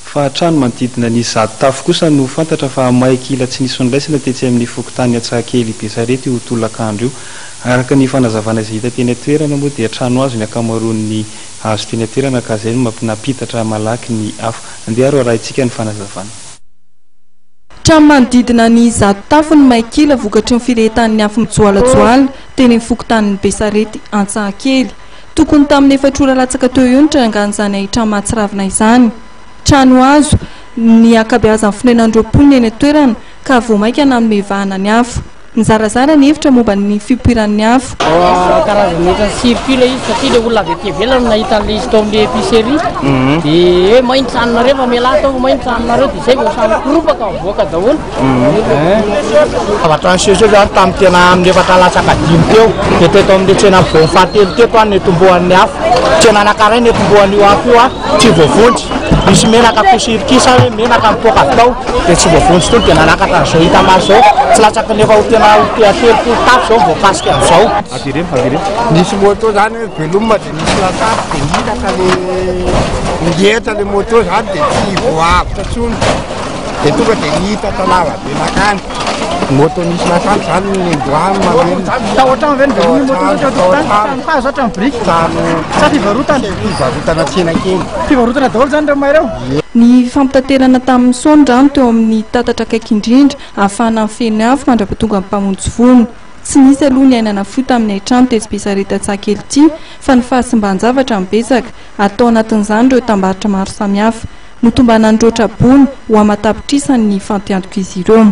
fa trano manodidina ny tafo kosa no fantatra fa may kila tsy nisy nolaisana tetsy amin'ny fokontany Antsahakely Besarety io tolakandro io. Araka ny fanazavana izay hita teny toerana moa dia trano azo ny akamaroan'ny hazo teny toerana ka izay mampinapitatra malaky ny afo. Andeha aro arahintsika ny fanazavana. Trano manodidina ny tafo ny may kila vokatry ny firehetan'ny afo mijoalajoala teny amin'ny fokontany Besarety Antsahakely. Tokony tamin'ny 4 ora latsaka teo io nitrangan'izany hain-trano mahatsiravina izany. Trano azo ny akabeazan'ny fonenandroapolony eny toerana ka vao maika nanomevahana ny afo. Nizarazara ny hevitra momba ny fipoiran'ny afo. Karazana efa circule izy satria le olona avy aty velany nahita le izy tao amin'ny épicerie dia main-tranonareo fa miala tao main-tranonareo dia izay vao samy koropaka mivoaka daholo. Avatra ny sesio zany tamin'ny tena amin'ny efatra latsaka 5 teo dia teto amin'ny tsena vao fahatelo teto any netombohan'ny afo. Tsena anankiray netombohan'io afo io tsy voavonjy. Misy menaka kusirikisa hoe menaka mipoaka tao dia tsy voavonjy tony dia nanakatra an'izao hita maso zao. Tsy latsaky nefa ho tena telopolo tafo zao vao pasika amin'izao. Nisy moto zany velomina dia nisy latsaka dia hitaka le ngeta le moto zany dia tsy voavitra tsony dia tonga dia hita talava be nakany. Moto nisy latsaka zany ny doany mavelona. Tao otrano ve ny velomina moto tao hazo otrano briky sa fivarotana? Fivarotana tsena kely. Fivarotana daholo zany reo maireo. Ny fampitaterana tamin'ny sondrano teo amin'ny tatatra akaiky indrindra ahafahana mifehy afo mandrapatonga amin'ny mpamonjy vono. Tsy nisy aloha ny ainana fo tamin'ny hain-trano tetsy Besarety Antsahakely ity fa ny fahasimban-javatra mibetsaka atao anatin'izany ireo tambaratra maro samihafa. Notombanan'ny roatra bony ho amatapitrisany ny fampiantoka izy ireo.